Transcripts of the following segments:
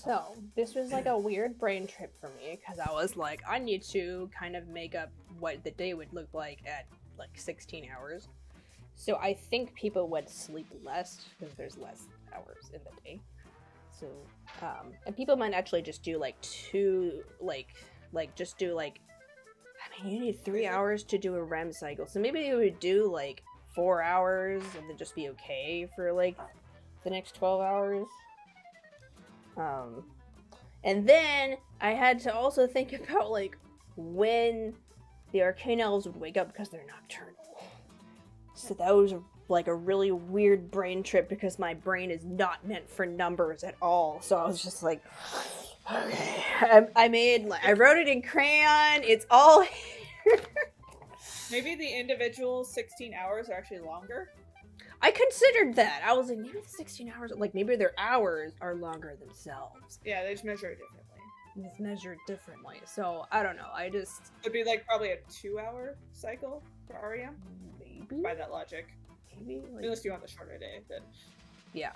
So, this was like a weird brain trip for me, because I was like, I need to kind of make up what the day would look like at like 16 hours. So I think people would sleep less, because there's less hours in the day. So, and people might actually just do like two, just do like, I mean, you need 3 hours to do a REM cycle. So maybe you would do like 4 hours and then just be okay for like the next 12 hours. And then I had to also think about like when the arcane elves would wake up because they're nocturnal. So that was like a really weird brain trip because my brain is not meant for numbers at all. So I was just like, okay, I wrote it in crayon. It's all here. Maybe the individual 16 hours are actually longer. I considered that. I was like, maybe the 16 hours, like maybe their hours are longer themselves. Yeah, they just measure it differently. It's measured differently. So I don't know. It'd be like probably a 2-hour cycle for REM. Maybe by that logic. Maybe like, unless you want the shorter day, but yeah.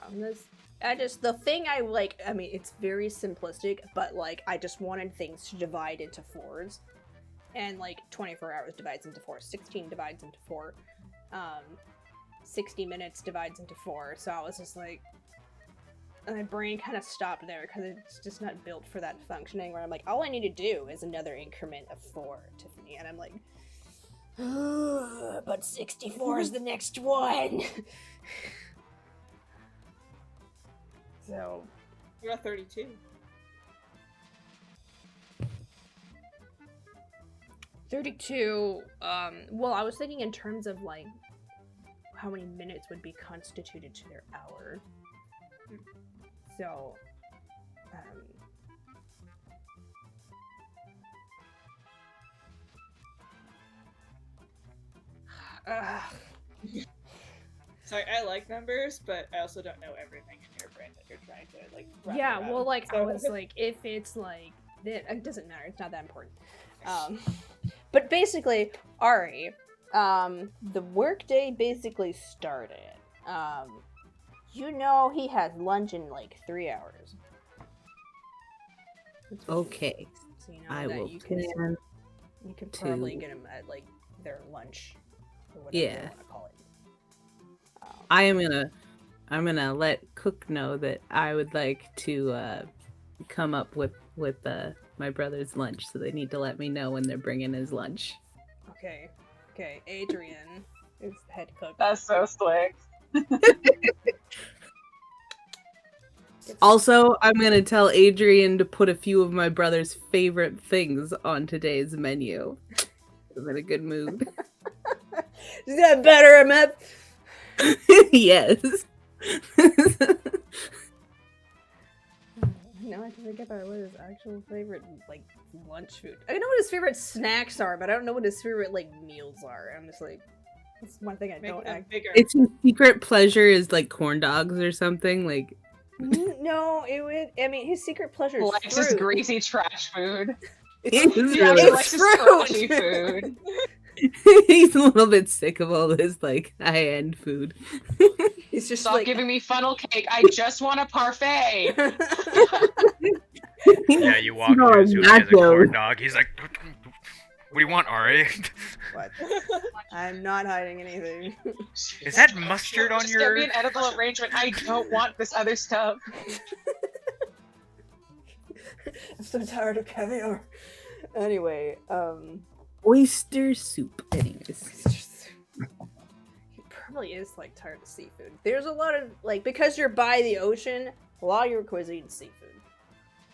The thing I like. I mean, it's very simplistic, but like I just wanted things to divide into 4s, and like 24 hours divides into 4, 16 divides into 4, 60 minutes divides into 4. So I was just like, and my brain kind of stopped there because it's just not built for that functioning. Where I'm like, all I need to do is another increment of 4, Tiffany, and I'm like, but 64 is the next one. So you got 32. 32. Well, I was thinking in terms of like how many minutes would be constituted to their hour. So, Sorry, I like numbers, but I also don't know everything in your brain that you're trying to like. Yeah, well, like so. I was like, if it's like, it doesn't matter. It's not that important. But basically, Ari, the workday basically started. You know he has lunch in like 3 hours. Okay. So you know I that will you can probably get him at like their lunch or whatever you want to call it. I'm gonna let Cook know that I would like to come up with my brother's lunch, so they need to let me know when they're bringing his lunch. Okay, Adrian is the head cook. That's so slick. Also, I'm gonna tell Adrian to put a few of my brother's favorite things on today's menu. I'm in a good mood. Is that better, Emmett? Yes. Now I have to think about what his actual favorite like lunch food. I know what his favorite snacks are, but I don't know what his favorite like meals are. I'm just like, that's one thing I don't. It's his secret pleasure is like corn dogs or something like. No, it would. I mean, his secret pleasure is likes his greasy trash food. It's fruit. Food. He's a little bit sick of all this like high-end food. He's just stop like, giving me funnel cake. I just want a parfait. Yeah, you walk into as a corn dog. He's like, "What do you want, Ari?" What? I'm not hiding anything. Is that mustard on just your? Give me an edible arrangement. I don't want this other stuff. I'm so tired of caviar. Anyway, oyster soup. Anyways. He probably is like tired of seafood. There's a lot of like, because you're by the ocean, a lot of your cuisine is seafood.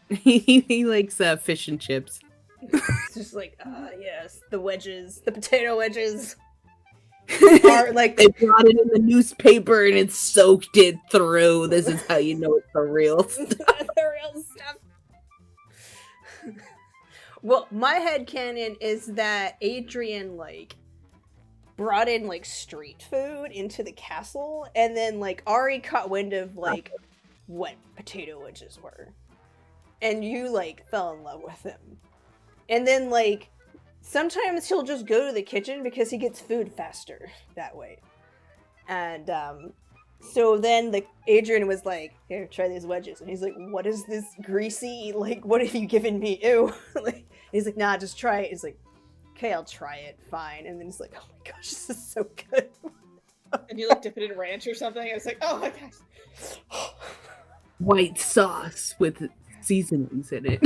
He likes fish and chips. It's just like, yes, the wedges, the potato wedges. Are like they brought it in the newspaper and it soaked it through. This is how you know it's the real stuff. The real stuff. Well, my headcanon is that Adrian, like, brought in, like, street food into the castle, and then, like, Ari caught wind of, like, what potato wedges were. And you, like, fell in love with him. And then, like, sometimes he'll just go to the kitchen because he gets food faster that way. And, So then Adrian was like, here, try these wedges. And he's like, what is this greasy? Like, what have you given me? Ew. Like, he's like, nah, just try it. He's like, okay, I'll try it. Fine. And then he's like, oh my gosh, this is so good. And you like dip it in ranch or something. And it's like, oh my gosh. White sauce with seasonings in it.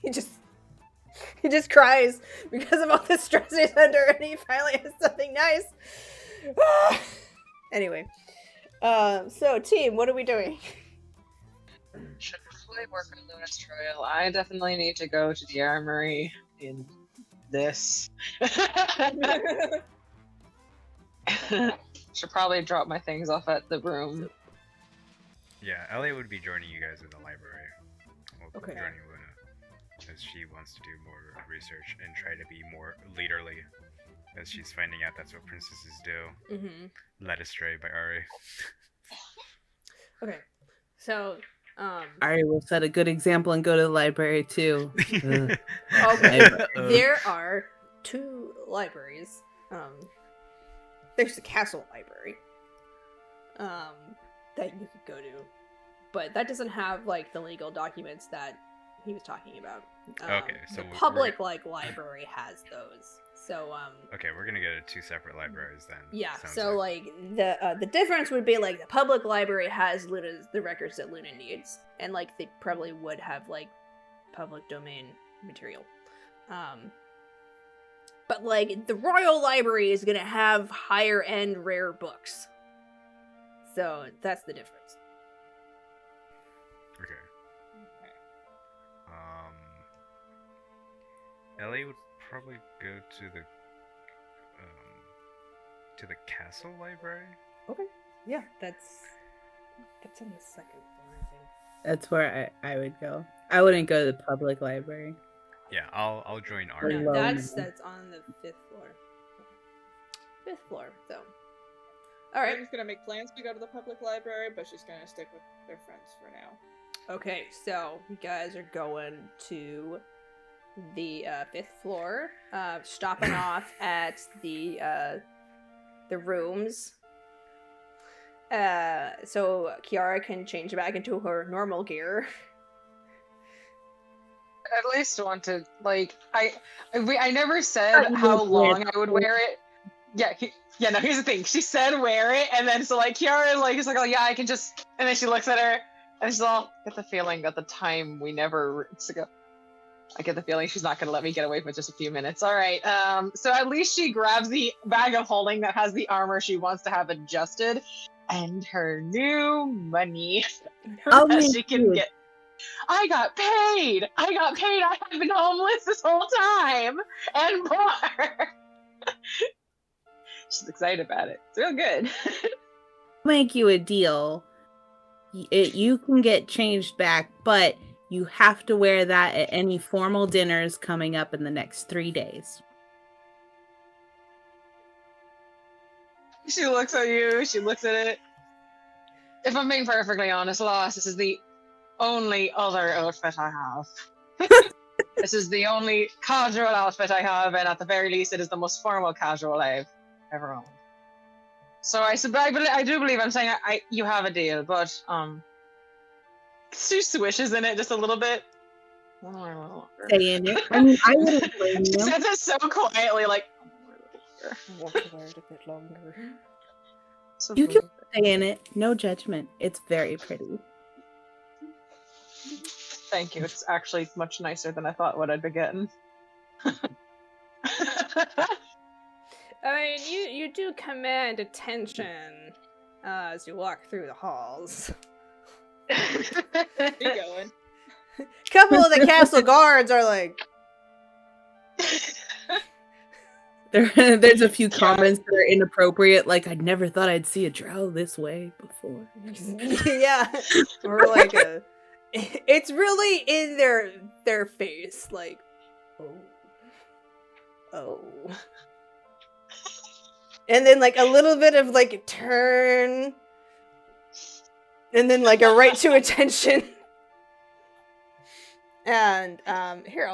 He just cries because of all the stress he's under, and he finally has something nice. Anyway, so team, what are we doing? Should probably work on Luna's Trail. I definitely need to go to the armory in this. Should probably drop my things off at the room. Yeah, Elliot would be joining you guys in the library. Well, Okay. joining Luna, as she wants to do more research and try to be more leaderly, as she's finding out that's what princesses do. Mm-hmm. Led astray by Ari. Okay, so Ari will set a good example and go to the library too. Ugh. okay, there are 2 libraries. There's the castle library, that you could go to, but that doesn't have like the legal documents that he was talking about. Okay, so the public library has those. So Okay, we're gonna go to 2 separate libraries then. yeah. Sounds So like the difference would be like the public library has the records that Luna needs, and like they probably would have like public domain material. But like the Royal Library is gonna have higher end rare books. So that's the difference. Okay. Ellie would probably go to the castle library. Okay. Yeah, that's on the 2nd floor, I think. That's where I would go. I wouldn't go to the public library. Yeah, I'll join Ari. No, Low that's now. on the 5th floor. 5th floor, so. Alright. Ari's gonna make plans to go to the public library, but she's gonna stick with their friends for now. Okay, so you guys are going to the 5th floor, stopping off at the rooms. So Kiara can change back into her normal gear. At least want to like I never said how long I would wear it. Yeah, no, here's the thing. She said wear it, and then so like Kiara like is like, oh yeah, I can just, and then she looks at her and she's all, get the feeling that the time we never ago. I get the feeling she's not gonna let me get away for just a few minutes. Alright, so at least she grabs the bag of holding that has the armor she wants to have adjusted and her new money that she can get. I got paid! I have been homeless this whole time! And more! She's excited about it. It's real good. Make you a deal. You can get changed back, but you have to wear that at any formal dinners coming up in the next 3 days. She looks at you, she looks at it. If I'm being perfectly honest, Lost, this is the only other outfit I have. This is the only casual outfit I have, and at the very least, it is the most formal casual I've ever owned. So I do believe I'm saying you have a deal, but she swishes in it just a little bit. Stay in it. I mean, I wouldn't blame She you. says it so quietly, like. I want to wear it a bit longer. You can stay in it. No judgment. It's very pretty. Thank you. It's actually much nicer than I thought what I'd be getting. I mean, you do command attention as you walk through the halls. Keep going. Couple of the castle guards are like, There's a few comments that are inappropriate, like, I never thought I'd see a drow this way before. yeah, or like it's really in their face, like, oh, and then like a little bit of like a turn, and then like a right to attention, and here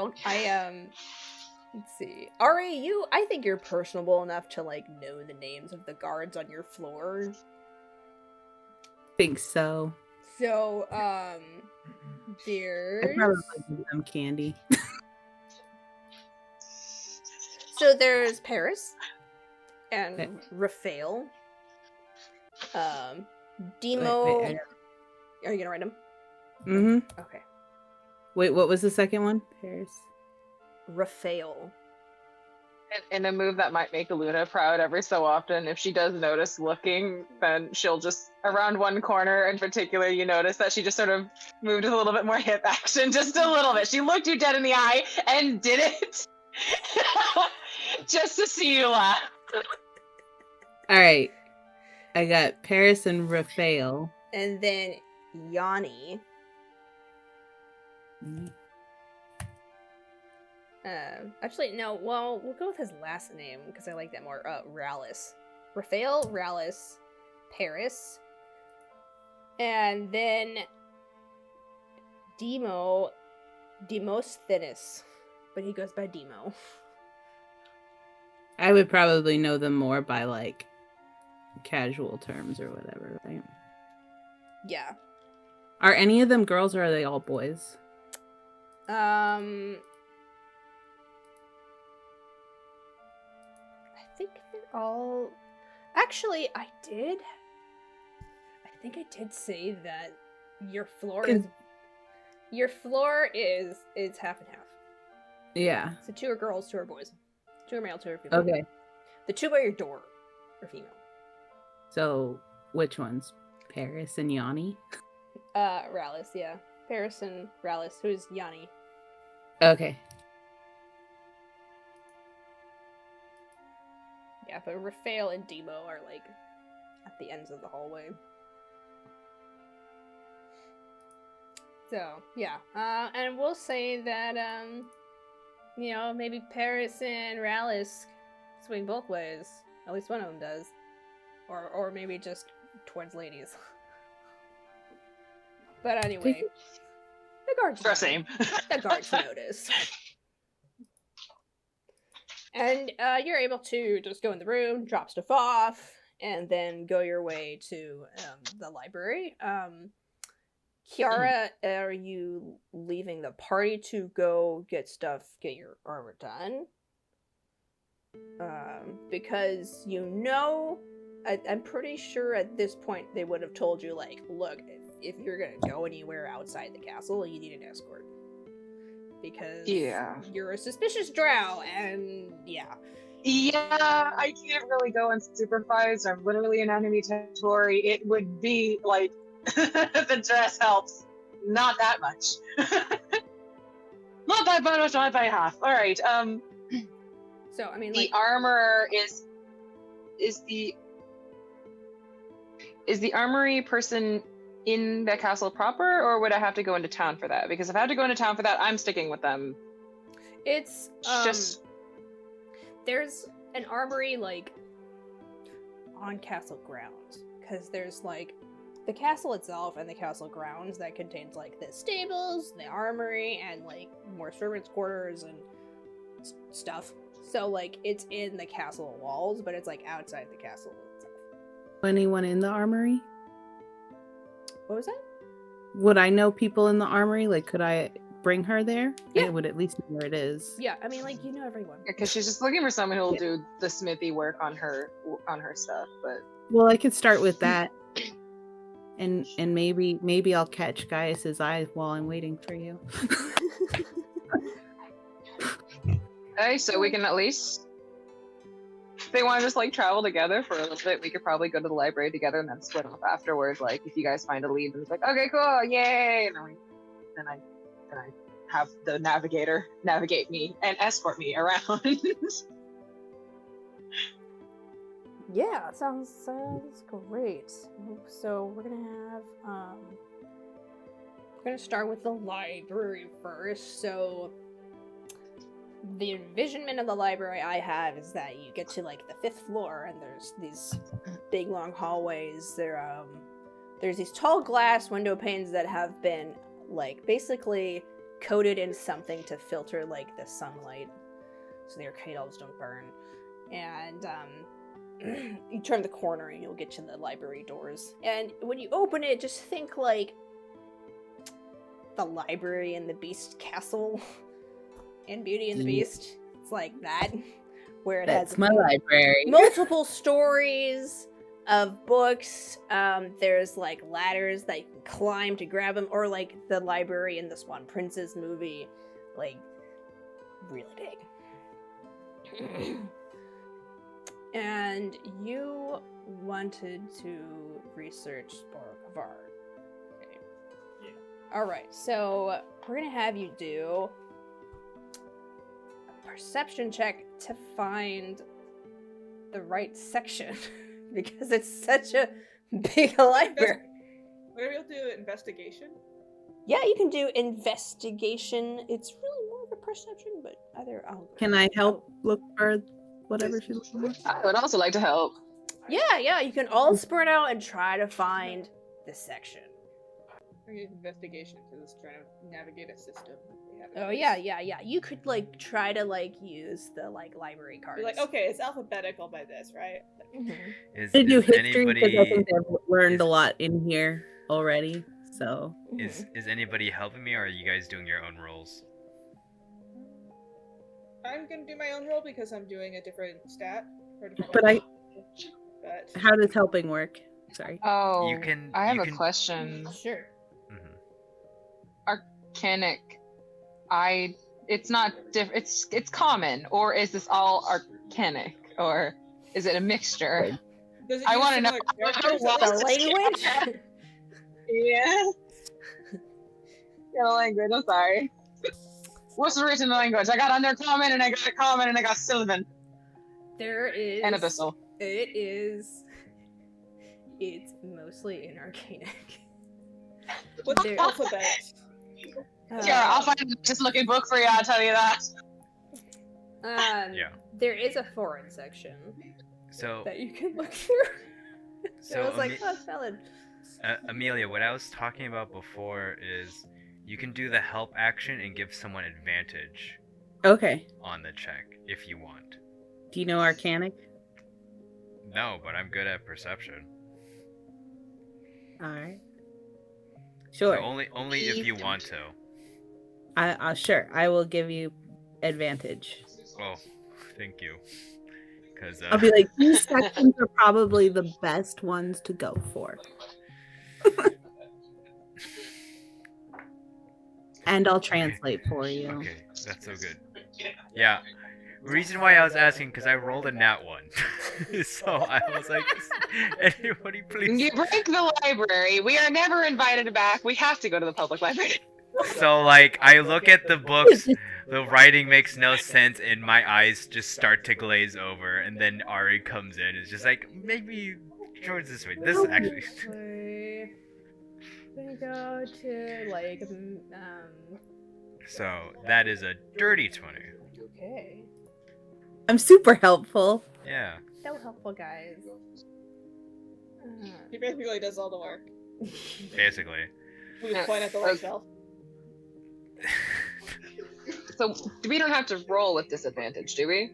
Let's see. Ari, I think you're personable enough to, like, know the names of the guards on your floor. Think so. So, I there's... probably give them candy. So there's Paris. And Okay. Raphael. Demo... Wait, Are you gonna write them? Mm-hmm. Okay. Wait, what was the second one? Paris. Raphael. In a move that might make Luna proud every so often, if she does notice looking, then she'll just, around one corner in particular, you notice that she just sort of moved with a little bit more hip action, just a little bit. She looked you dead in the eye and did it just to see you laugh. All right. I got Paris and Raphael. And then Yanni. Actually, no, well, we'll go with his last name, because I like that more. Rallis. Raphael, Rallis, Paris. And then Demosthenes. But he goes by Demo. I would probably know them more by, like, casual terms or whatever, right? Yeah. Are any of them girls or are they all boys? I think they're all... Actually, I think I did say that your floor is... Your floor is half and half. Yeah. So 2 are girls, 2 are boys. 2 are male, 2 are female. Okay. The 2 by your door are female. So, which ones? Paris and Yanni? Rallis, yeah. Paris and Rallis, who's Yanni. Okay. Yeah, but Raphael and Demo are, like, at the ends of the hallway. So, yeah. And we'll say that, you know, maybe Paris and Rallis swing both ways. At least one of them does. Or maybe just towards ladies. But anyway, the guards The same. The guards notice. And you're able to just go in the room, drop stuff off, and then go your way to the library. Kiara, are you leaving the party to go get your armor done? Because you know, I'm pretty sure at this point they would have told you, like, look, if you're gonna go anywhere outside the castle, you need an escort. Because you're a suspicious drow, and yeah. Yeah, I can't really go unsupervised. I'm literally in enemy territory. It would be like the dress helps. Not that much. Not that much, not by half. Alright, So I mean, the like, armor is the armory person in the castle proper, or would I have to go into town for that? Because if I have to go into town for that, I'm sticking with them. it's Just there's an armory, like, on castle grounds, because there's, like, the castle itself and the castle grounds that contains, like, the stables, the armory, and, like, more servants' quarters and stuff. So, like, it's in the castle walls, but it's, like, outside the castle itself. Anyone in the armory? What was that? Would I know people in the armory? Like, could I bring her there? Yeah. I would at least know where it is. Yeah, I mean, like, you know everyone. because she's just looking for someone who'll do the smithy work on her stuff, but Well, I could start with that. And maybe I'll catch Gaius's eye while I'm waiting for you. okay, so we can at least, if they want to just like travel together for a little bit, we could probably go to the library together and then split up afterwards. Like if you guys find a lead, and it's like, okay, cool, yay, and then I have the navigator navigate me and escort me around. Yeah, sounds great. So we're gonna start with the library first. So the envisionment of the library I have is that you get to, like, the 5th floor, and there's these big long hallways. There's these tall glass window panes that have been, like, basically coated in something to filter, like, the sunlight. so the arcade elves don't burn. And you turn the corner and you'll get to the library doors. And when you open it, just think like the library in the Beast Castle in Beauty and the Beast. It's like that, where it That's has my library. multiple stories of books. There's like ladders that you can climb to grab them, or like the library in the Swan Princess movie, like really big. And you wanted to research Borogavar. Okay. Yeah. Alright, so we're gonna have you do a perception check to find the right section. Because it's such a big library. Would I be able to do investigation? Yeah, you can do investigation. It's really more of a perception, but Can I help look for whatever she's looking for? I would also like to help. Yeah, you can all spread out and try to find this section. I need investigation because it's trying to navigate a system. Oh yeah. You could like try to like use the like library cards. You're like, okay, it's alphabetical by this, right? Mhm. I do is history because I anybody think I've learned a lot in here already. So is anybody helping me, or are you guys doing your own roles? I'm gonna do my own role because I'm doing a different stat. Or a different But level. I- But how does helping work? Sorry. Oh, You can- I have you a can- question. Sure. Arcanic. It's not it's common, or is this all arcanic, or is it a mixture? does it I use wanna know- similar characters? I The wanna language? Yeah. Yeah, language. I'm sorry. What's the written language? I got undercommon, and I got common, and I got Sylvan There is and abyssal. It's mostly in Arcanic. What's There- the alphabet? Yeah, I'll find a just looking book for you. I'll tell you that. Yeah. There is a foreign section So that you can look through. So I was like, oh, valid. Amelia, what I was talking about before is you can do the help action and give someone advantage Okay. on the check if you want. Do you know Arcanic? No, but I'm good at perception. Alright. Sure. So only if you want to. Sure. I will give you advantage. Well, thank you. Because I'll be like, these sections are probably the best ones to go for. And I'll translate for you. Okay, that's so good. Yeah. Reason why I was asking, because I rolled a nat 1. So I was like, anybody please. You break the library. We are never invited back. We have to go to the public library. So like, I look at the books, the writing makes no sense, and my eyes just start to glaze over, and then Ari comes in. It's just like, maybe towards this way. This is actually. We go to like So that is a dirty 20. okay. I'm super helpful. Yeah. So helpful, guys. He basically does all the work. Basically. We point at the right shelf. So we don't have to roll with disadvantage, do we?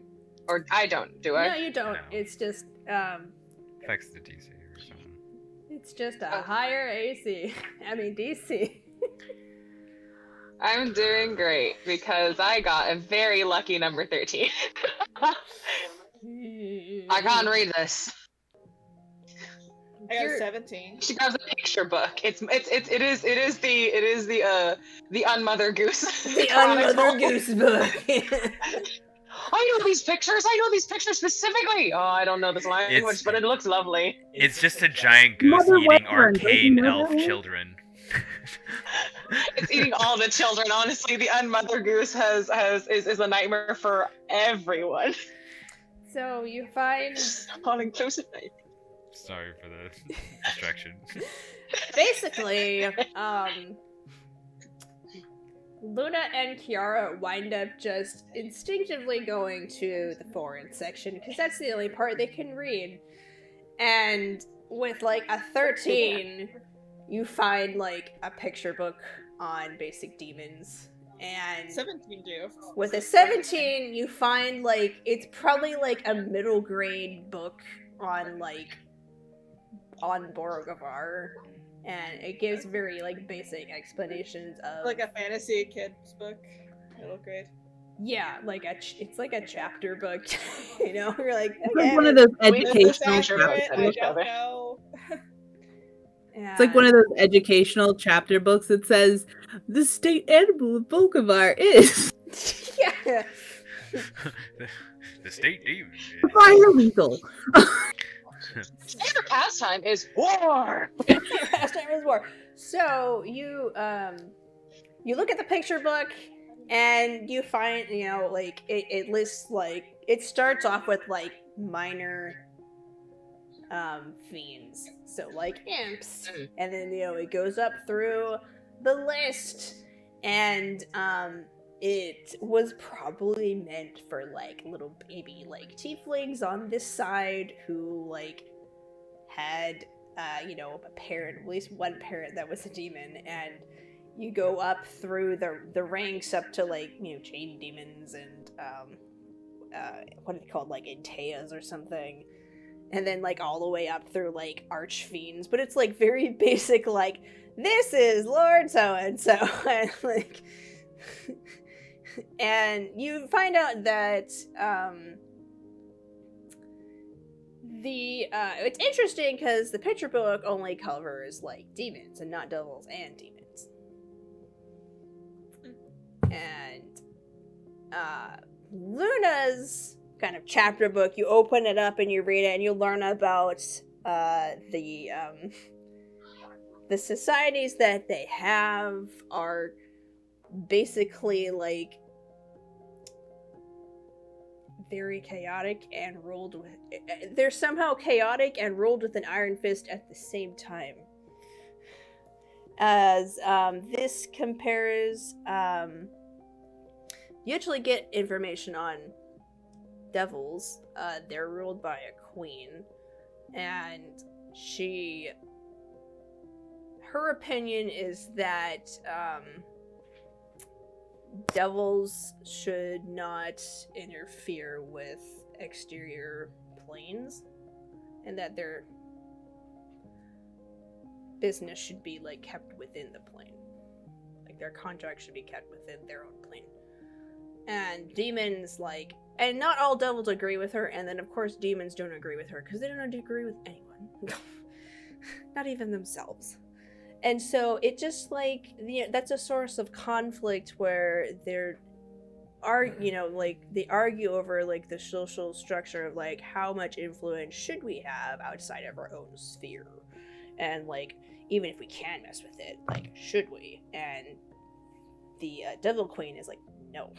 Or I don't, do I? No, you don't. No. It's just Affects the DC or something. it's just a higher AC. I mean DC. I'm doing great because I got a very lucky number 13. I can't read this. I got a 17. She grabs a picture book. It is the Unmother Goose. The Unmother Goose book. I know these pictures. I know these pictures specifically. Oh, I don't know this language, but it looks lovely. It's just a giant goose Mother eating Western, arcane doesn't elf know. children. It's eating all the children. Honestly, the Unmother Goose is a nightmare for everyone. So you find All inclusive night. Sorry for the distraction. basically, Luna and Kiara wind up just instinctively going to the foreign section because that's the only part they can read. And with like a 13, you find like a picture book on basic demons And 17 do. with a 17, you find like it's probably like a middle grade book on Borogavar, and it gives very like basic explanations of Like a fantasy kid's book, middle grade. yeah, like it's like a chapter book, you know. You're like, It's like okay, one of those Is this educational accurate? chapter I books. don't know. It's like one of those educational chapter books that says the state animal of Borogavar is yeah. The state demon. fire lethal. Favorite pastime is war. Pastime is war. So you look at the picture book and you find, you know, like it lists like it starts off with like minor fiends, so like imps, and then you know it goes up through the list, and it was probably meant for like little baby like tieflings on this side who like had you know a parent, at least one parent that was a demon, and you go up through the ranks up to like, you know, chain demons and what are they called, like Inteas or something, and then like all the way up through like archfiends, but it's like very basic, like this is Lord so and so, and like and you find out that it's interesting because the picture book only covers like demons and not devils and demons. And Luna's kind of chapter book, you open it up and you read it and you learn about the societies that they have are basically like very chaotic and ruled with they're somehow chaotic and ruled with an iron fist at the same time. As this compares, you actually get information on devils. They're ruled by a queen, and her opinion is that devils should not interfere with exterior planes, and that their business should be like kept within the plane. Like their contract should be kept within their own plane. And demons, like, and not all devils agree with her, and then of course demons don't agree with her because they don't agree with anyone. Not even themselves. And so it just like that's a source of conflict where they argue over like the social structure of like how much influence should we have outside of our own sphere, and like even if we can mess with it, like should we? And the Devil Queen is like, no.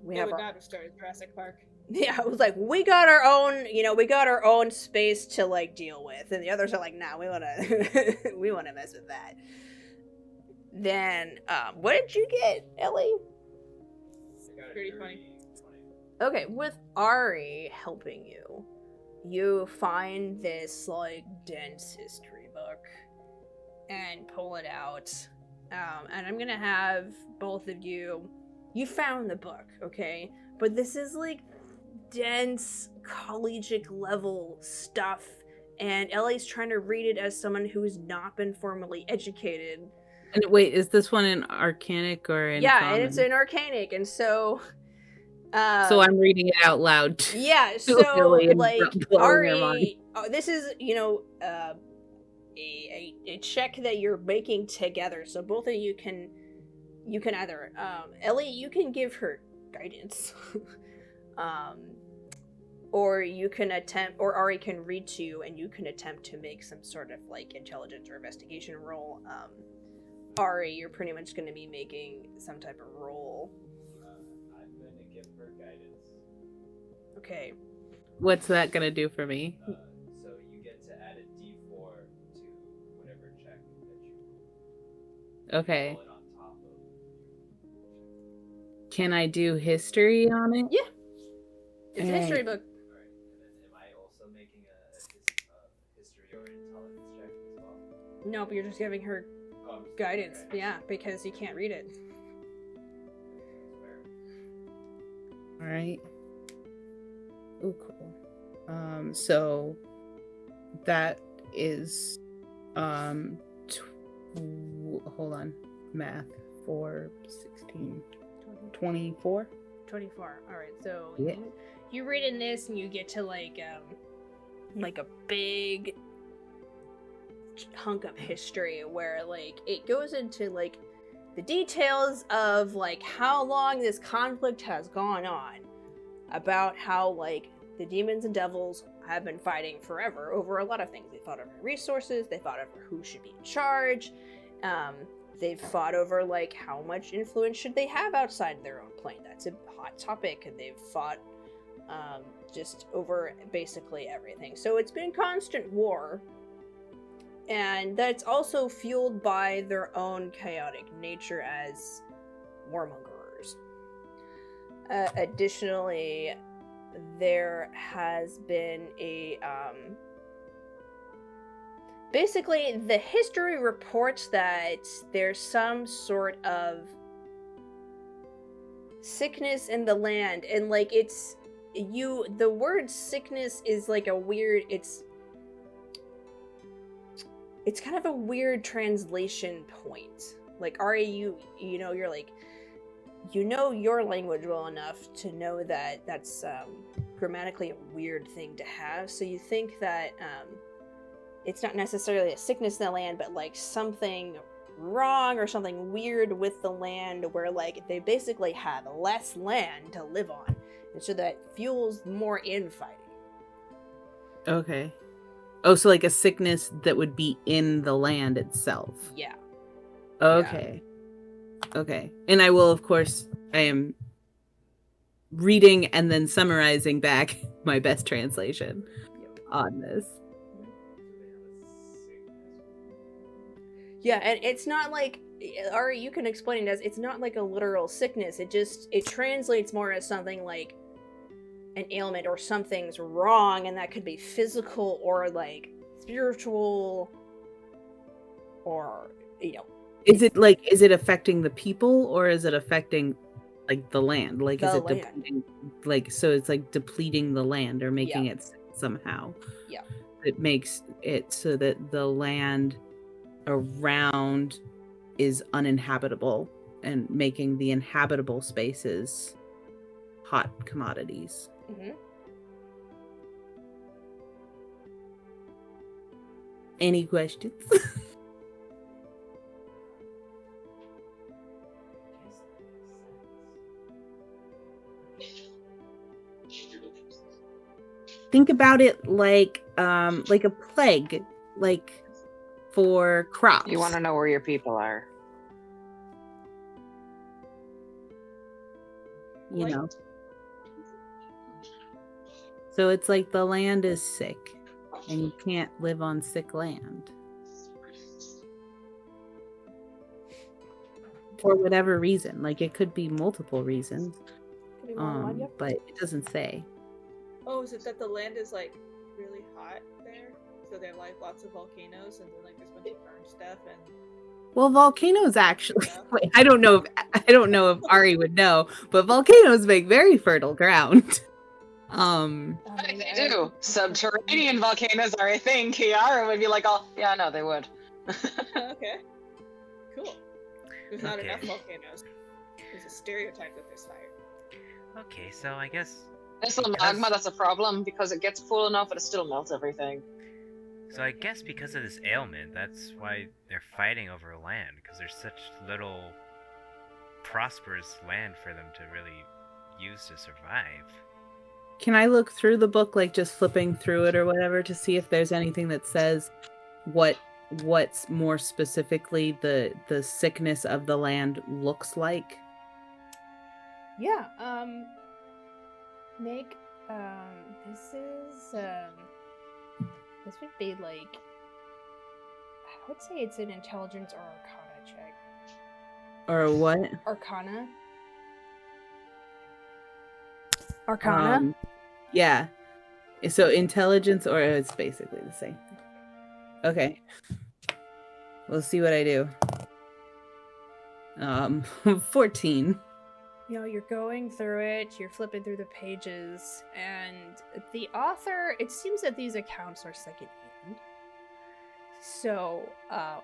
Would not have started Jurassic Park. Yeah, it was like, we got our own space to like deal with, and the others are like, nah, we wanna mess with that. Then what did you get, Ellie? Pretty funny. Okay, with Ari helping you, you find this like dense history book and pull it out. And I'm gonna have both of you found the book, okay? But this is like dense collegiate level stuff, and Ellie's trying to read it as someone who has not been formally educated. And wait, is this one in Arcanic or in Yeah, Common? and it's in Arcanic, and so so I'm reading it out loud. Yeah, so Really like blowing your mind. Ari, this is a check that you're making together, so both of you can either Ellie, you can give her guidance, or you can attempt, or Ari can read to you and you can attempt to make some sort of like intelligence or investigation roll. Ari, you're pretty much going to be making some type of roll. I'm going to give her guidance. Okay. What's that gonna do for me? So you get to add a d4 to whatever check that you Okay. roll it on top of. Can I do history on it? Yeah. It's a Alright. history book. Alright, and then am I also making a history or intelligence check as well? No, but you're just giving her Oh, I'm just guidance. okay. Yeah, because you can't read it. All right. Oh, cool. So that is hold on, math, 4, 16, 24. 24. All right. So Yeah. you read in this, and you get to like a big hunk of history where like it goes into like the details of like how long this conflict has gone on, about how like the demons and devils have been fighting forever over a lot of things. They fought over resources, they fought over who should be in charge, they've fought over like how much influence should they have outside their own plane. That's a hot topic. And they've fought just over basically everything. So it's been constant war, and that's also fueled by their own chaotic nature as warmongers. Additionally, there has been a basically the history reports that there's some sort of sickness in the land, and like the word sickness is like a weird, it's kind of a weird translation point. Like Ari, you're like, you know your language well enough to know that that's grammatically a weird thing to have. So you think that it's not necessarily a sickness in the land, but like something wrong or something weird with the land where like they basically have less land to live on. And so that fuels more infighting. Okay. Oh, so like a sickness that would be in the land itself. Yeah. Okay. Yeah. Okay. And I will, of course, I am reading and then summarizing back my best translation on this. Yeah, and it's not like, Ari, you can explain it as, it's not like a literal sickness. It translates more as something like an ailment or something's wrong, and that could be physical or like spiritual or, Is it affecting the people, or is it affecting like the land? Like, is it depleting, like, so it's like depleting the land or making it sick somehow? Yeah. It makes it so that the land around is uninhabitable and making the inhabitable spaces hot commodities. Mm-hmm. Any questions? Think about it like a plague, like for crops. You want to know where your people are. You know. So it's like the land is sick and you can't live on sick land. For whatever reason. Like it could be multiple reasons. Could be more than one, But it doesn't say. Oh, is it that the land is like really hot there? So they have like lots of volcanoes and then like there's a bunch of burned stuff and Well, volcanoes actually. Wait, I don't know if Ari would know, but volcanoes make very fertile ground. They do. Subterranean volcanoes are a thing. Kiara would be like, oh, yeah, no, they would. okay. Cool. There's not Okay. enough volcanoes. There's a stereotype that there's fire. Okay, so I guess. It's the magma that's a problem because it gets full enough and it still melts everything. So I guess because of this ailment, that's why they're fighting over land, because there's such little prosperous land for them to really use to survive. Can I look through the book, like just flipping through it or whatever, to see if there's anything that says what's more specifically the sickness of the land looks like? Yeah, make, this would be like, I would say it's an intelligence or arcana check. Or what? Arcana? Arcana? Yeah. So intelligence, or it's basically the same. Okay. We'll see what I do. 14. You're going through it, you're flipping through the pages, and the author, it seems that these accounts are secondhand. So,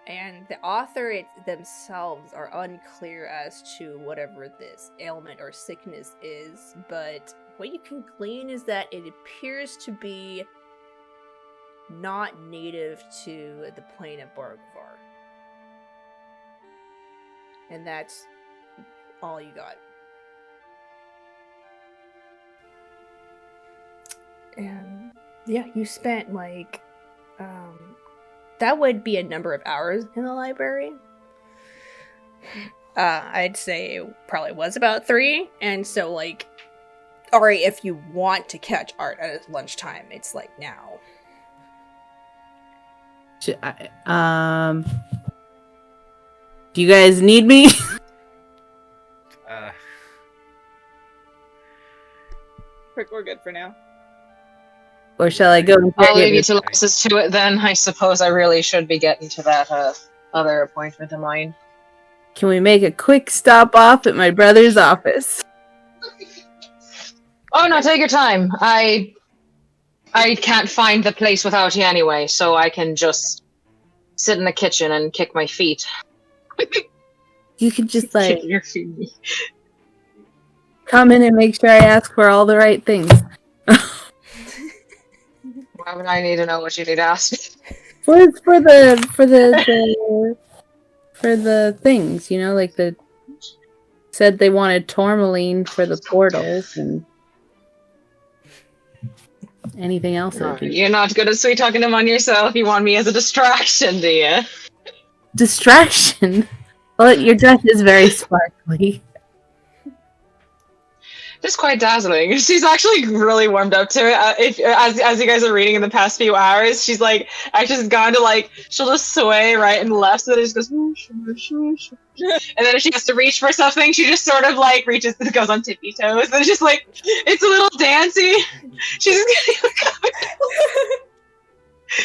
and the author themselves are unclear as to whatever this ailment or sickness is, but what you can glean is that it appears to be not native to the plane of Borogavar. And that's all you got. And yeah, you spent that would be a number of hours in the library. I'd say it probably was about 3. And so Ari, if you want to catch Art at his lunchtime, it's now. Do you guys need me? We're good for now. Or shall I go and I'll leave you to listen to it then. I suppose I really should be getting to that other appointment of mine. Can we make a quick stop off at my brother's office? Oh no, take your time. I can't find the place without you anyway, so I can just sit in the kitchen and kick my feet. You could just Kick your feet. come in and make sure I ask for all the right things. Why would I need to know what you need to ask me? Well, it's for the things, the said they wanted tourmaline for the portals and anything else. You're not good at sweet talking them on yourself. You want me as a distraction, do you? Distraction? Well, your dress is very sparkly. It's quite dazzling. She's actually really warmed up to it. As you guys are reading in the past few hours, she's actually gone to she'll just sway right and left, and then it just goes whoosh, whoosh, whoosh. And then if she has to reach for something, she just sort of reaches and goes on tippy toes, and it's just it's a little dancey. She's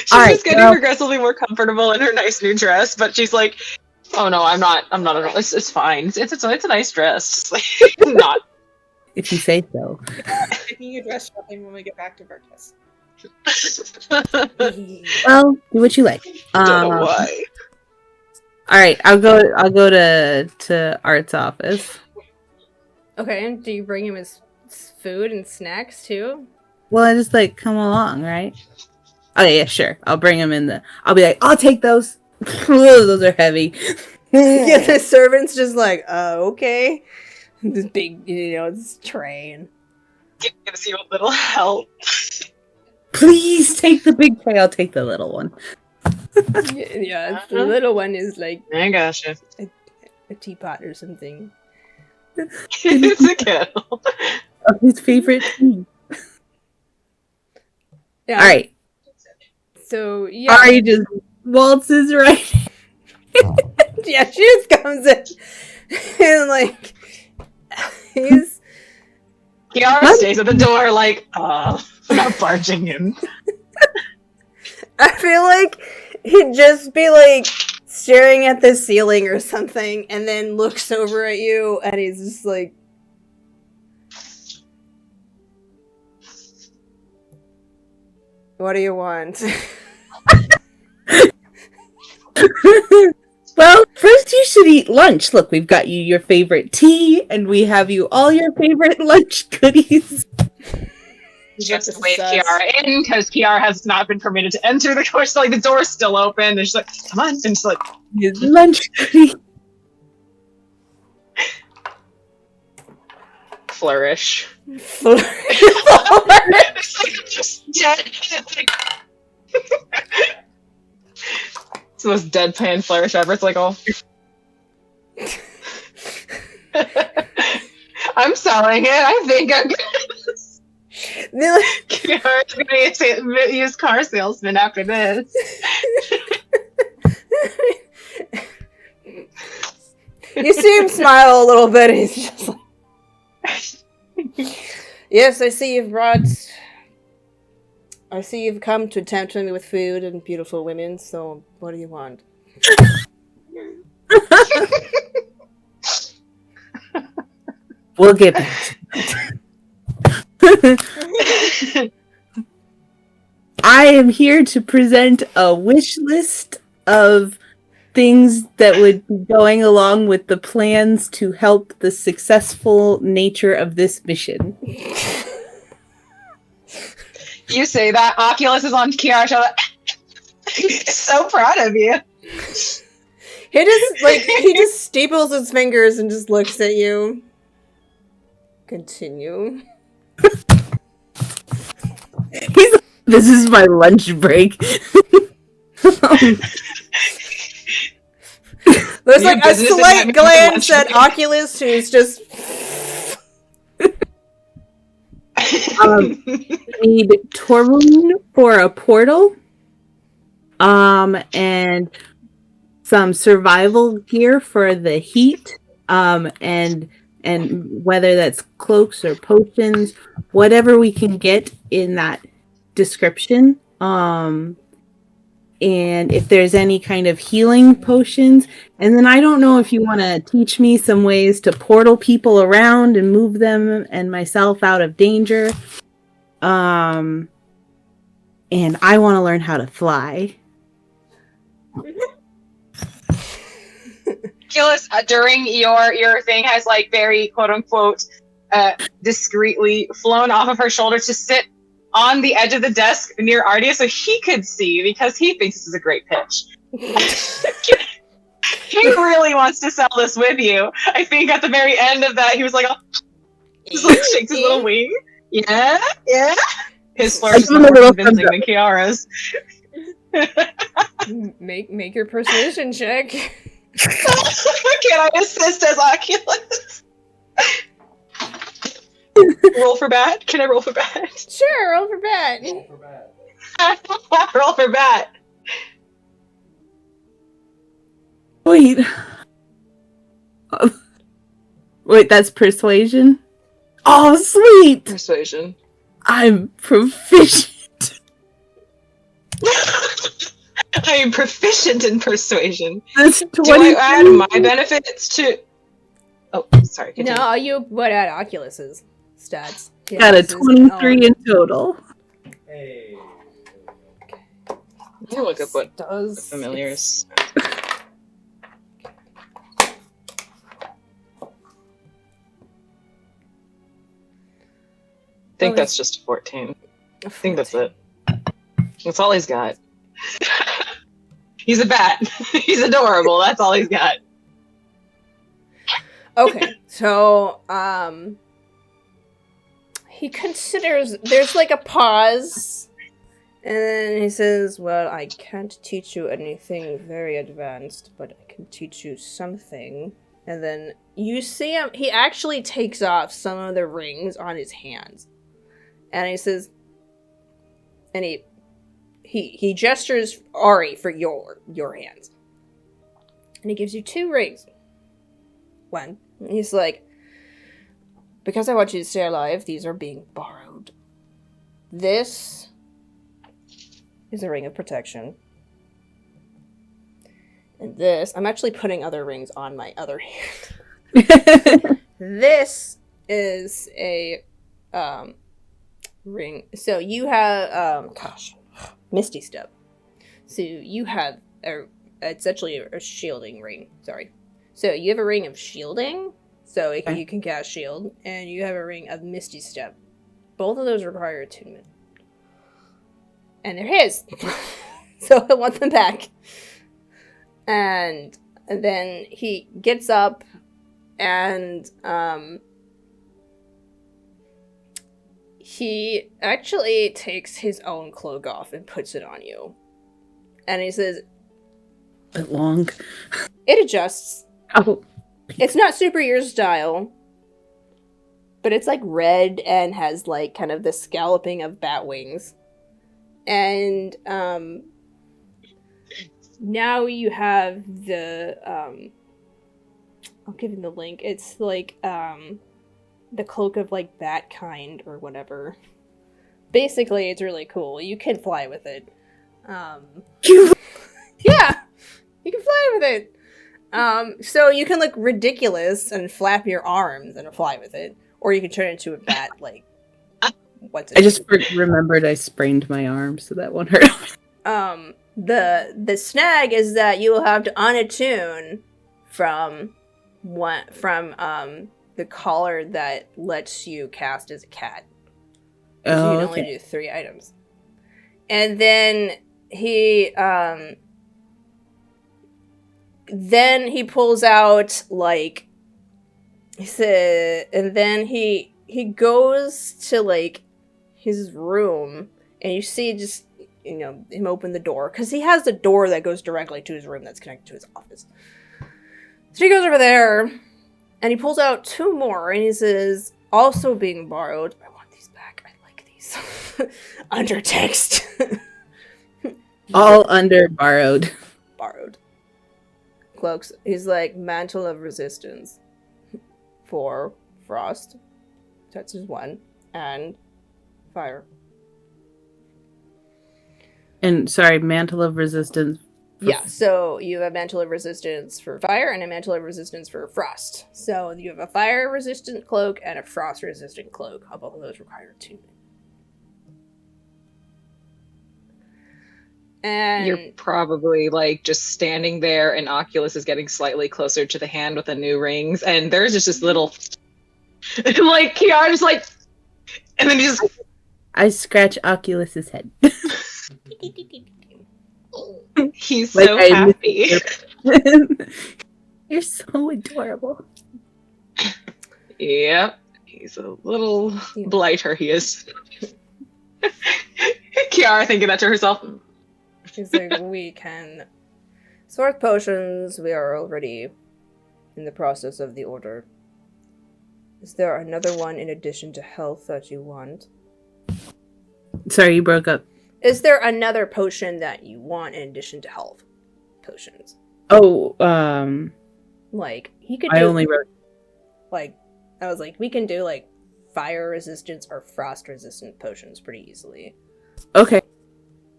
just getting progressively more comfortable in her nice new dress, but she's oh no, I'm not at all. It's fine. It's a nice dress. Not. If you say so. Taking your dress shopping when we get back to Vertus. Well, do what you like. Don't know why. All right, I'll go to Art's office. Okay, and do you bring him his food and snacks too? Well, I just come along, right? Oh yeah, sure. I'll bring him in I'll be I'll take those. Those are heavy. Yeah, the servant's just okay. This big, this tray and Gives you a little help. Please take the big tray. I'll take the little one. yeah, the little one is I gotcha. a teapot or something. It's a kettle. Of his favorite tea. Yeah. All right. So yeah, Ari just waltzes right. yeah, she just comes in and he's. Kiara stays at the door I'm not barging in. I feel he'd just be staring at the ceiling or something, and then looks over at you, and he's just what do you want? Well, first you should eat lunch. Look, we've got you your favorite tea, and we have you all your favorite lunch goodies. You have to wave Kiara in, because Kiara has not been permitted to enter the course. The door's still open, and she's come on. And she's lunch goodies. Flourish. Just dead. It's the most deadpan flourish ever. It's all. I'm selling it. I think I'm gonna use car salesman after this. You see him smile a little bit, and he's just yes, I see you've come to tempt me with food and beautiful women, so what do you want? We'll get back to that. I am here to present a wish list of things that would be going along with the plans to help the successful nature of this mission. You say that, Oculus is on Kiara's shoulder. So proud of you. He just staples his fingers and just looks at you. Continue. This is my lunch break. There's Your like a business slight and glance lunch at Oculus, who's just. Need tourmaline for a portal. And some survival gear for the heat. And whether that's cloaks or potions, whatever we can get in that description. And if there's any kind of healing potions. And then I don't know if you want to teach me some ways to portal people around and move them and myself out of danger. And I want to learn how to fly. Oculus, during your thing, has like very quote unquote discreetly flown off of her shoulder to sit on the edge of the desk near Ardia so he could see, because he thinks this is a great pitch. He really wants to sell this with you. I think at the very end of that, he was like, oh, just like shakes his little wing. Yeah. His flourish is more convincing than Kiara's. Make your persuasion check. Can I assist as Oculus? Roll for bat? Can I roll for bat? Sure, roll for bat. Roll for bat. Roll for bat. Wait. Wait, that's persuasion? Oh, sweet! Persuasion. I'm proficient. I am proficient in persuasion. That's 20. Do I add my benefits to... Oh, sorry. Continue. No, you would add Oculus's stats. Yeah, Got a this is- 23 in total. Hey. Let me look up what does familiars. I think that's just a 14. I think that's it. That's all he's got. He's a bat. He's adorable. That's all he's got. Okay, so he considers there's like a pause, and then he says, "Well, I can't teach you anything very advanced, but I can teach you something." And then you see him. He actually takes off some of the rings on his hands, and he says, and he gestures Ari for your hands, and he gives you 2 rings. One. He's like, because I want you to stay alive, these are being borrowed. This is a ring of protection. And this, I'm actually putting other rings on my other hand. This is a ring. So you have, Misty Step. So you have it's actually a shielding ring. Sorry. So you have a ring of shielding, so you can cast shield, and you have a ring of Misty Step. Both of those require attunement. And they're his. So I want them back. And then he gets up and he actually takes his own cloak off and puts it on you. And he says, Bit long. it adjusts. Oh. It's not super your style, but it's like red and has like kind of the scalloping of bat wings. And now you have the I'll give you the link. It's like the cloak of like bat kind or whatever. Basically, it's really cool. You can fly with it. Yeah, you can fly with it. So you can look ridiculous and flap your arms and fly with it, or you can turn it into a bat. Like, what's it? I just remembered I sprained my arm, so that won't hurt. The snag is that you will have to unattune from the collar that lets you cast as a cat. So you can only do 3 items. And then he pulls out like and then he goes to like his room, and you see just him open the door because he has the door that goes directly to his room that's connected to his office. So he goes over there and he pulls out 2 more, and he says, also being borrowed. I want these back. I like these. Under text. All under borrowed. Borrowed. Cloaks. He's like, mantle of resistance for frost. That's his 1. And fire. And sorry, mantle of resistance. Yeah, so you have a mantle of resistance for fire and a mantle of resistance for frost. So you have a fire resistant cloak and a frost resistant cloak. Both of those require 2. And You're probably like just standing there, and Oculus is getting slightly closer to the hand with the new rings, and there's just this little like Kiara's like, and then you just I scratch Oculus's head. he's so happy. You're so adorable. Yep, he's a little blighter. He is. Kiara thinking that to herself. He's like, we can sort potions. We are already in the process of the order. Is there another one in addition to health that you want? Sorry, you broke up. Is there another potion that you want in addition to health potions? Oh, like he could. I only wrote. Like, I was like, we can do like fire resistance or frost resistant potions pretty easily. Okay.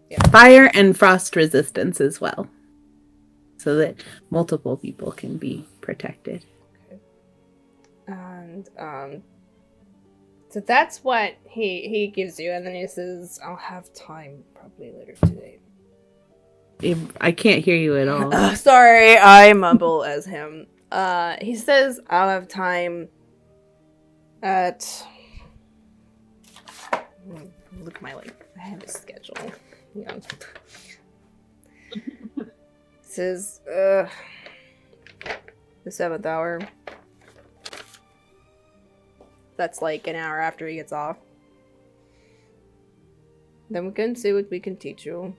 Yeah. Fire and frost resistance as well, so that multiple people can be protected. Okay. And so that's what he gives you, and then he says, "I'll have time probably later today." I can't hear you at all. Sorry, I mumble as him. He says, "I'll have time at." Look at my I have a schedule. Yeah. Says, the 7th hour. That's like an hour after he gets off. Then we can see what we can teach you.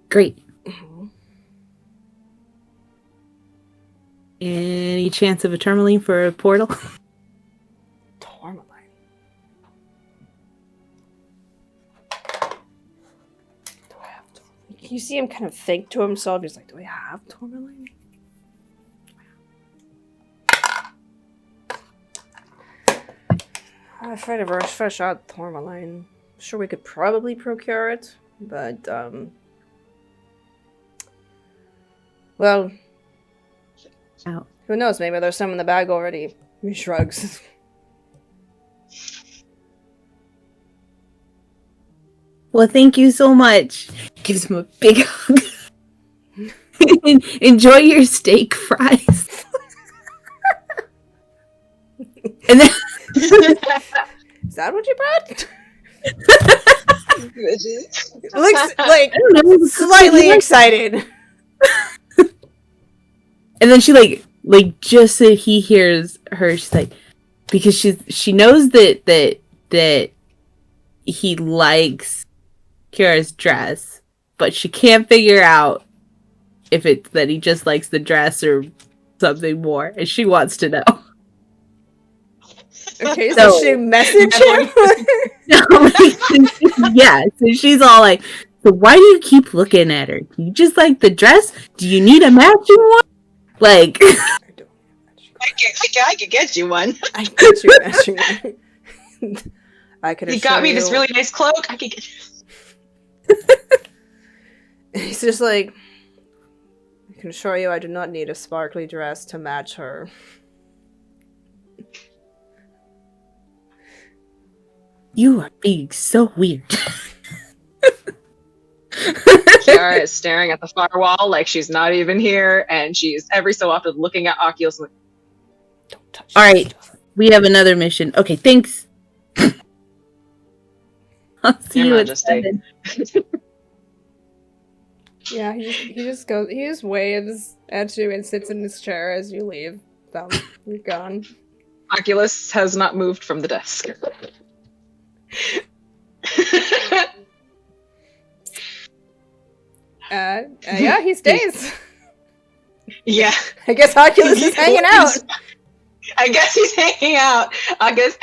Great. Any chance of a tourmaline for a portal? Tourmaline. Do I have tourmaline? You see him kind of think to himself. He's like, do I have tourmaline? If I ever fresh out tourmaline, sure we could probably procure it, but well, Ow. Who knows? Maybe there's some in the bag already. He shrugs. Well, thank you so much. Gives him a big hug. Enjoy your steak fries. And then Is that what you brought? Looks like slightly excited. And then she like just so he hears her, she's like, because she knows that he likes Kiara's dress, but she can't figure out if it's that he just likes the dress or something more, and she wants to know. Okay, so she messaged him? Yeah, so she's all like, so why do you keep looking at her? Do you just like the dress? Do you need a matching one? Like, I could get you one. I get you a matching one. I could. You got me this really nice cloak. I could get you. He's just like, can assure you I do not need a sparkly dress to match her. You are being so weird. Kiara is staring at the far wall like she's not even here, and she's every so often looking at Oculus like, Don't touch All that right. stuff. We have another mission. Okay, thanks. I'll see Your you at Majesty. 7. Yeah, he just waves at you and sits in his chair as you leave. So you're gone. Oculus has not moved from the desk. Yeah, he stays. Yeah. I guess Oculus is hanging out. I guess he's hanging out. I guess.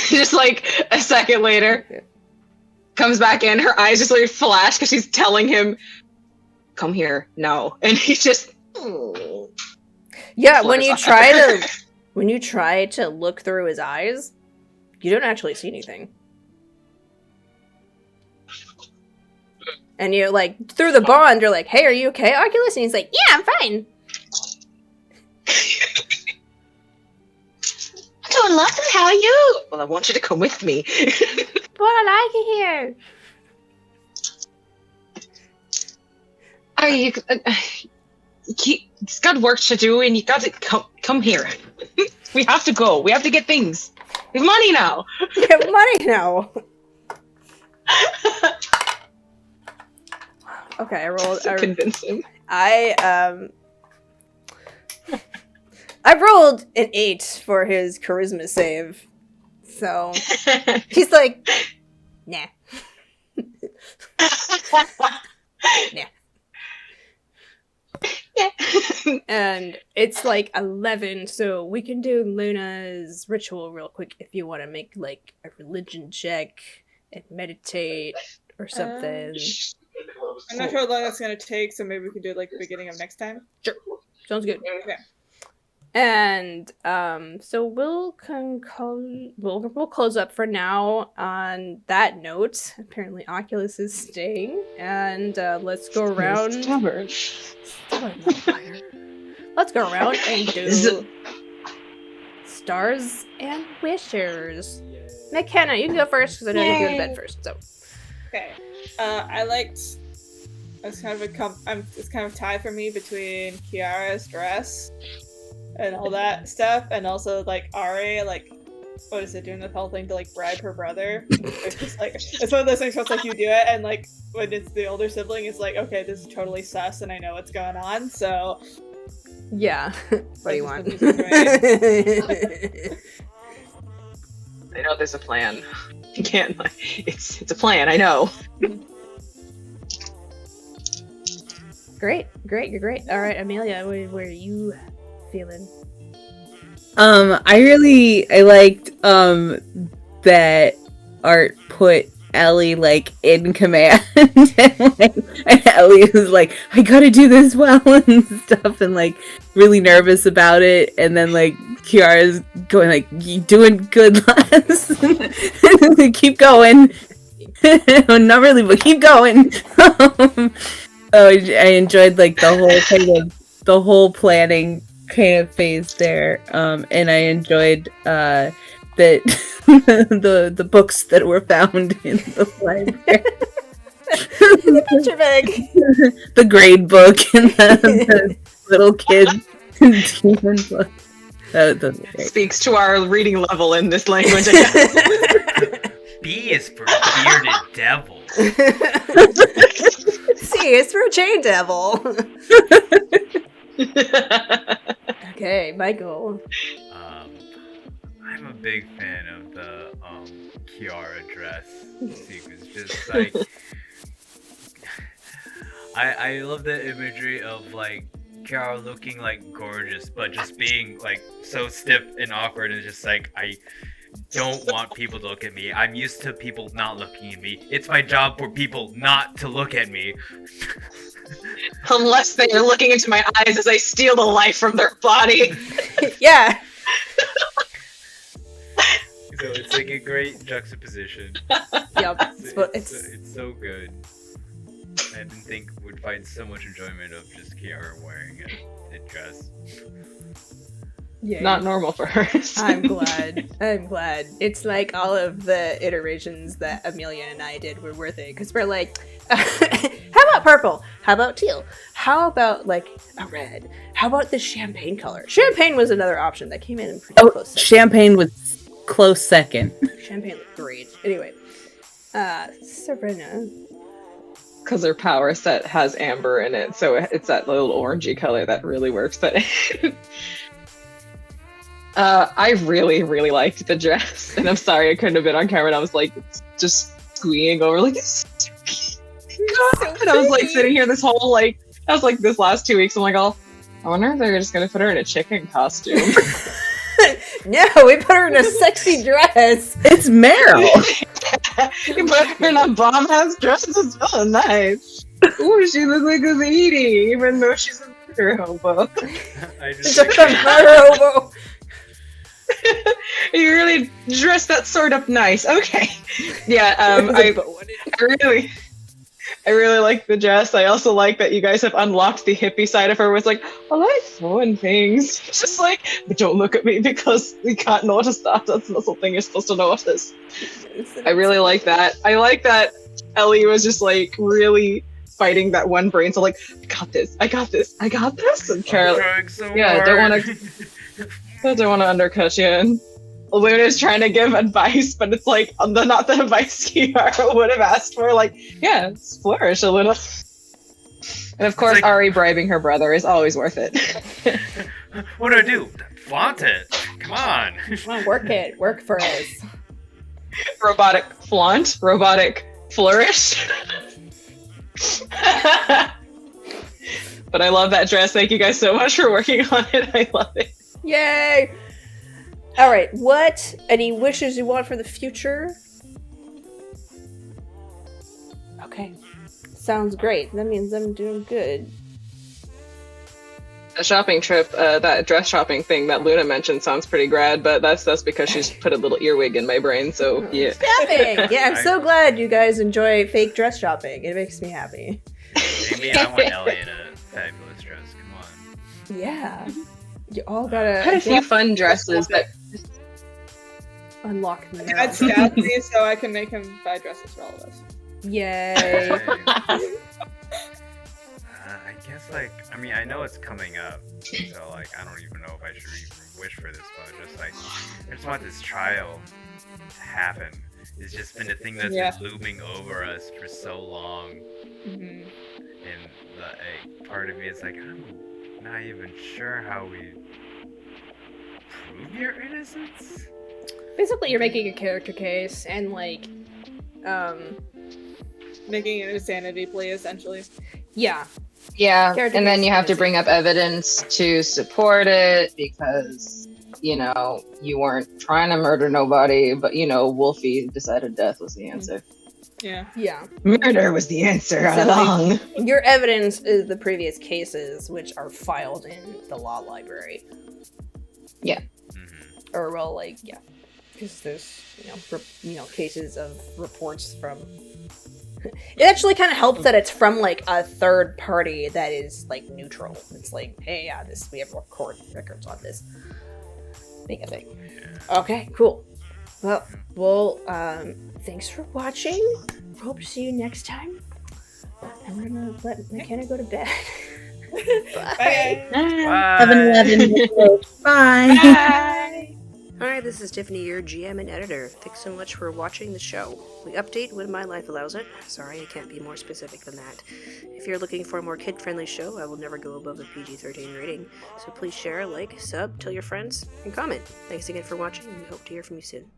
Just like a second later, comes back in. Her eyes just like flash because she's telling him, "Come here, no," and he just. Yeah, flutters when you try to look through his eyes, you don't actually see anything. And you're like, through the bond, you're like, hey, are you okay, Oculus? And he's like, yeah, I'm fine. I'm doing lovely. How are you? Well, I want you to come with me. But I like it here. Are you? He's got work to do, and you got to come here. We have to go. We have to get things. We have money now. You have money now. Okay, I rolled. To convince him. I rolled an 8 for his charisma save. So he's like, nah. Nah. And it's like 11, so we can do Luna's ritual real quick if you want to make like a religion check and meditate or something. I'm not sure how long that's gonna take, so maybe we can do it like the beginning of next time. Sure. Sounds good. Okay. And so we'll close up for now on that note. Apparently Oculus is staying, and let's go around. Let's go around and do stars and wishers. Mckenna, you can go first because I know you're going to bed first. So Okay. I liked. It's kind of a tie for me between Kiara's dress and all that stuff, and also like Ari, like, what is it, doing the whole thing to like bribe her brother. It's just like, it's one of those things where it's like you do it, and like when it's the older sibling, it's like, okay, this is totally sus, and I know what's going on. So yeah, what do you want? I know there's a plan. You can't. It's a plan. I know. Great, you're great. All right, Amelia, what are you feeling? I liked that Art put Ellie like in command and Ellie was like, I gotta do this well and stuff, and like really nervous about it, and then like Kiara's going like, you doing good, lass. Keep going. Not really, but keep going. I enjoyed like the whole planning kind of phase there, and I enjoyed that the books that were found in the library. The picture bag. The grade book and the little kid demon book. That was great. Speaks to our reading level in this language, I guess. B is for bearded devil. C is for chain devil. Okay, Michael. I'm a big fan of the Kiara dress sequence. Just like I love the imagery of like Kiara looking like gorgeous, but just being like so stiff and awkward, and just like, I don't want people to look at me. I'm used to people not looking at me. It's my job for people not to look at me. Unless they are looking into my eyes as I steal the life from their body. Yeah. So it's like a great juxtaposition. Yep. It's so good. I didn't think would find so much enjoyment of just Kiara wearing a dress. Yeah, Not normal for her. I'm glad. It's like all of the iterations that Amelia and I did were worth it, because we're like, how about purple? How about teal? How about like a red? How about the champagne color? Champagne was another option that came in pretty close second. Champagne was close second. Champagne looked great. Anyway, Serena. Because her power set has amber in it, so it's that little orangey color that really works. But I really, really liked the dress, and I'm sorry I couldn't have been on camera. And I was like, just squeeing over, like, it's so cute. And I was like sitting here this whole this last 2 weeks. I'm like, oh, I wonder if they're just gonna put her in a chicken costume. No, we put her in a sexy dress. It's Meryl. You put her in a bomb-ass dress as well. Nice. Ooh, she looks like a lady, even though she's a murder hobo. I She's just a murder hobo. You really dressed that sword up nice. Okay. Yeah, I really like the dress. I also like that you guys have unlocked the hippie side of her, where it's like, I like throwing things. It's just like, but don't look at me because we can't notice that. That's not something you're supposed to notice. I really like that. I like that Ellie was just like really fighting that one brain. So like, I got this. And Carol, yeah, I don't want to undercut you. And Luna's trying to give advice, but it's like not the advice Kiara would have asked for. Like, yeah, flourish a little. And of course, like, Ari bribing her brother is always worth it. What do I do? Flaunt it. Come on. Come on, work it. Work for us. Robotic flaunt, robotic flourish. But I love that dress. Thank you guys so much for working on it. I love it. Yay! Alright, any wishes you want for the future? Okay. Sounds great. That means I'm doing good. A shopping trip, that dress shopping thing that Luna mentioned sounds pretty grad, but that's because she's put a little earwig in my brain, so yeah. Shopping! Yeah, I'm so glad you guys enjoy fake dress shopping. It makes me happy. Maybe I want Ellie in a fabulous dress. Come on. Yeah. You all gotta Had a few fun dresses, but unlock them. Dad stabbed me so I can make him buy dresses for all of us. Yay. I guess, like, I mean, I know it's coming up, so, like, I don't even know if I should even wish for this, but just, like, I just want this trial to happen. It's just been a thing that's been looming over us for so long. Mm-hmm. And the part of me is like, I'm not even sure how we prove your innocence? Basically, you're making a character case and, like, Making an insanity plea, essentially. Yeah. yeah, Character and then case you have to is- bring up evidence to support it because, you know, you weren't trying to murder nobody, but, you know, Wolfie decided death was the answer. Yeah. Yeah. Murder was the answer all So, along. Your evidence is the previous cases, which are filed in the law library. Mm-hmm. Or, well, like, yeah. Because there's, cases of reports from... It actually kind of helps that it's from, like, a third party that is, like, neutral. It's like, hey, yeah, we have records on this. Make a thing. Okay, cool. Well, thanks for watching. Hope to see you next time. I'm gonna let Mckenna go to bed. Bye. Bye. 11. Bye. Bye. Hi, this is Tiffany, your GM and editor. Thanks so much for watching the show. We update when my life allows it. Sorry, I can't be more specific than that. If you're looking for a more kid-friendly show, I will never go above a PG-13 rating. So please share, like, sub, tell your friends, and comment. Thanks again for watching, and we hope to hear from you soon.